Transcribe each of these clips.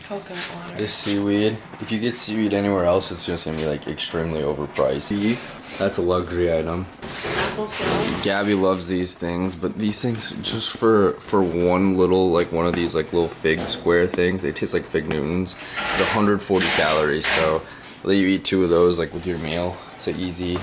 Coconut water. This seaweed, if you get seaweed anywhere else, it's just gonna be like extremely overpriced. Beef, that's a luxury item. Applesauce. Gabby loves these things, but these things just for one little, like one of these like little fig square things, they taste like fig Newtons. It's 140 calories, so let you eat 2 of those like with your meal. It's an easy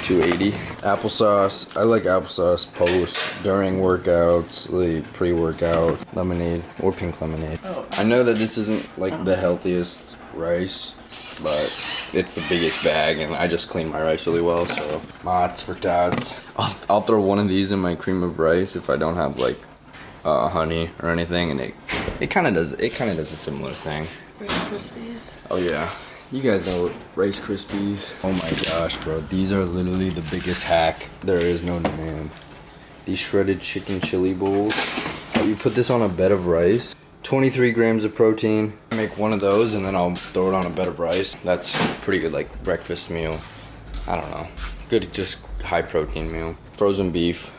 280. Applesauce, I like applesauce post, during workouts, like pre-workout, lemonade, or pink lemonade. Oh. I know that this isn't like the healthiest rice, but it's the biggest bag, and I just clean my rice really well, so. Mott's for tots. I'll throw one of these in my cream of rice if I don't have like honey or anything, and it kind of does a similar thing. Rice Krispies. Oh yeah. You guys know Rice Krispies. Oh my gosh, bro. These are literally the biggest hack there is known to man. These shredded chicken chili bowls. You put this on a bed of rice. 23 grams of protein. Make one of those and then I'll throw it on a bed of rice. That's pretty good, like breakfast meal. I don't know. Good, just high protein meal. Frozen beef.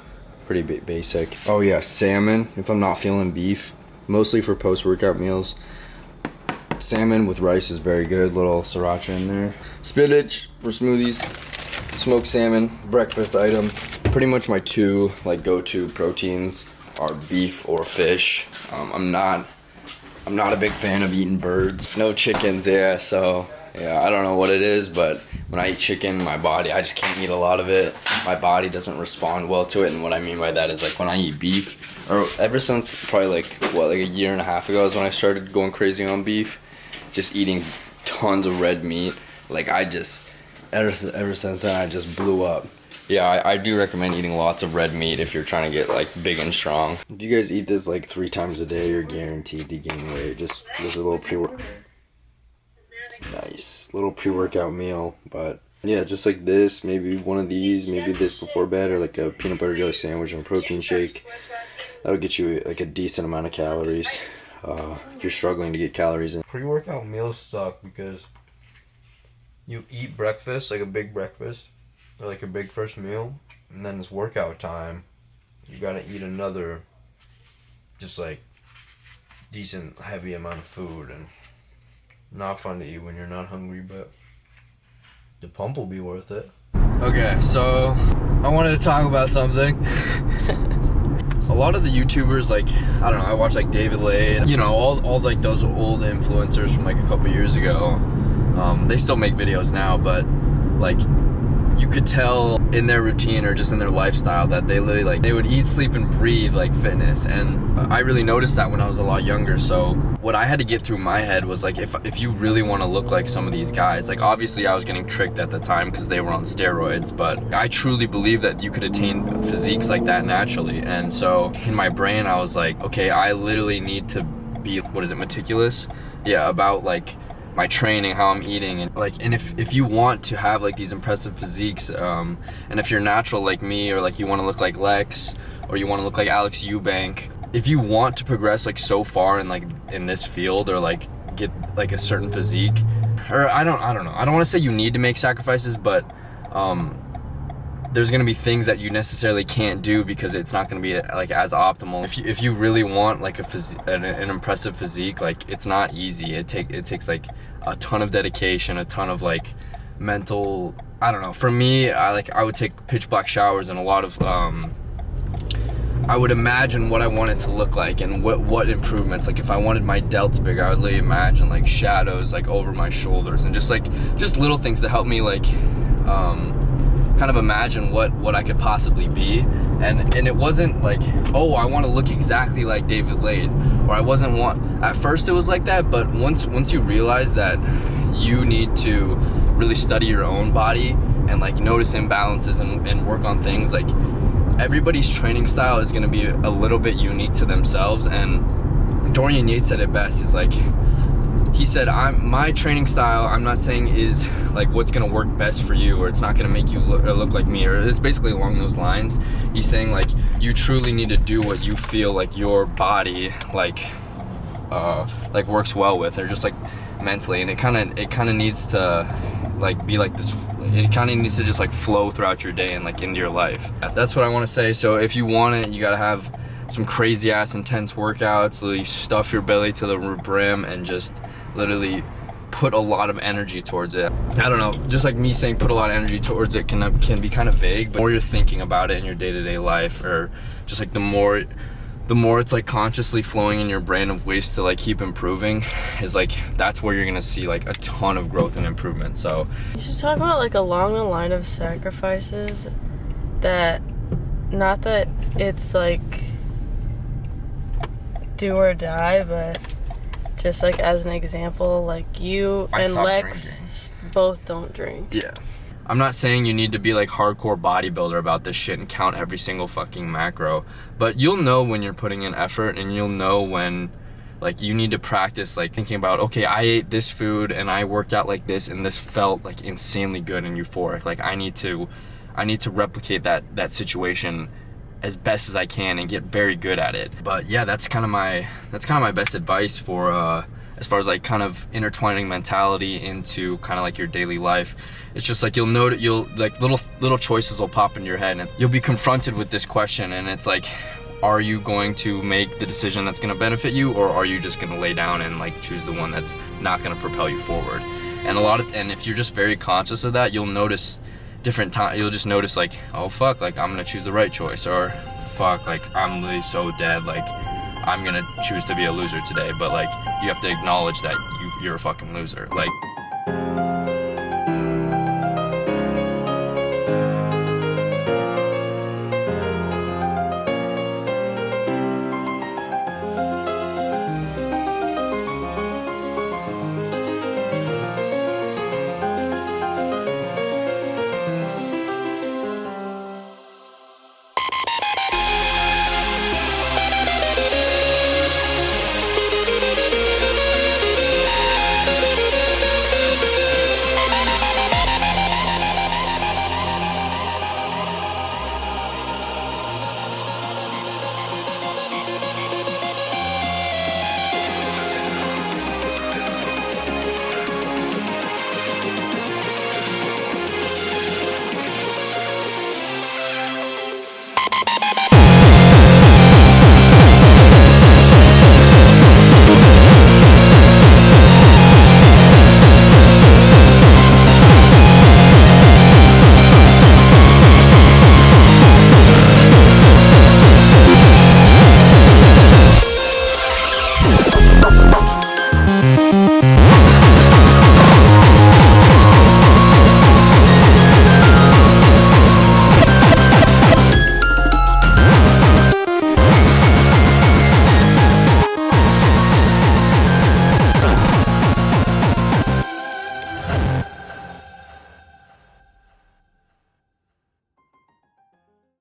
Pretty basic. Oh yeah, salmon if I'm not feeling beef. Mostly for post-workout meals. Salmon with rice is very good. Little sriracha in there. Spinach for smoothies. Smoked salmon, breakfast item. Pretty much my 2 like go-to proteins are beef or fish. I'm not a big fan of eating birds. No chickens, yeah. So yeah, I don't know what it is, but when I eat chicken, my body, I just can't eat a lot of it. My body doesn't respond well to it, and what I mean by that is like when I eat beef, or ever since probably like a year and a half ago is when I started going crazy on beef. Just eating tons of red meat. Like I just, ever since then, I just blew up. Yeah, I do recommend eating lots of red meat if you're trying to get like big and strong. If you guys eat this like 3 times a day, you're guaranteed to gain weight. Just a little it's nice. Little pre-workout meal, but yeah, just like this, maybe one of these, maybe this before bed, or like a peanut butter jelly sandwich and a protein shake. That'll get you like a decent amount of calories. If you're struggling to get calories in. Pre-workout meals suck because you eat breakfast, like a big breakfast, or like a big first meal, and then it's workout time. You gotta eat another, just like, decent, heavy amount of food, and not fun to eat when you're not hungry, but the pump will be worth it. Okay, so I wanted to talk about something. A lot of the YouTubers, like, I don't know, I watch like David Lade, you know, all like those old influencers from like a couple years ago. They still make videos now, but like you could tell in their routine or just in their lifestyle that they literally like, they would eat, sleep, and breathe like fitness. And I really noticed that when I was a lot younger. So what I had to get through my head was like, if you really want to look like some of these guys, like obviously I was getting tricked at the time because they were on steroids, but I truly believe that you could attain physiques like that naturally. And so in my brain I was like, okay, I literally need to be, meticulous? Yeah, about like my training, how I'm eating, and like, and if you want to have like these impressive physiques, and if you're natural like me, or like you want to look like Lex, or you want to look like Alex Eubank, if you want to progress like so far in like in this field, or like get like a certain physique, or I don't know, I don't want to say you need to make sacrifices, but there's gonna be things that you necessarily can't do because it's not gonna be like as optimal. If you really want like an impressive physique, like it's not easy. It takes like a ton of dedication, a ton of like mental, I don't know. For me, I would take pitch black showers, and a lot of I would imagine what I want it to look like and what improvements. Like if I wanted my delts bigger, I would really imagine like shadows like over my shoulders, and just little things to help me like kind of imagine what I could possibly be. And it wasn't like, oh, I want to look exactly like David Lade, or at first it was like that, but once you realize that you need to really study your own body and like notice imbalances and work on things, like everybody's training style is going to be a little bit unique to themselves. And Dorian Yates said it best. He said, my training style, I'm not saying is like what's gonna work best for you, or it's not gonna make you look like me, or it's basically along those lines. He's saying like you truly need to do what you feel like your body like works well with, or just like mentally, and it kind of needs to like be like this. It kind of needs to just like flow throughout your day and like into your life. That's what I want to say. So if you want it, you gotta have some crazy ass intense workouts, literally stuff your belly to the brim and just literally put a lot of energy towards it. I don't know, just like me saying put a lot of energy towards it can be kind of vague, but the more you're thinking about it in your day-to-day life, or just like the more it's like consciously flowing in your brain of ways to like keep improving, is like that's where you're gonna see like a ton of growth and improvement. So You should talk about like along the line of sacrifices that, not that it's like do or die, but just like as an example, like you I and stopped Lex drinking. both don't drink. yeah. I'm not saying you need to be like hardcore bodybuilder about this shit and count every single fucking macro, but you'll know when you're putting in effort, and you'll know when like you need to practice like thinking about, okay, I ate this food and I worked out like this and this felt like insanely good and euphoric. Like I need to replicate that situation as best as I can and get very good at it. But yeah, that's kind of my best advice for as far as like kind of intertwining mentality into kind of like your daily life. It's just like you'll like little choices will pop into your head, and you'll be confronted with this question, and it's like, are you going to make the decision that's going to benefit you, or are you just going to lay down and like choose the one that's not going to propel you forward? And if you're just very conscious of that, you'll notice you'll just notice like, oh fuck, like I'm gonna choose the right choice, or fuck, like I'm really so dead, like I'm gonna choose to be a loser today. But like you have to acknowledge that you're a fucking loser. Like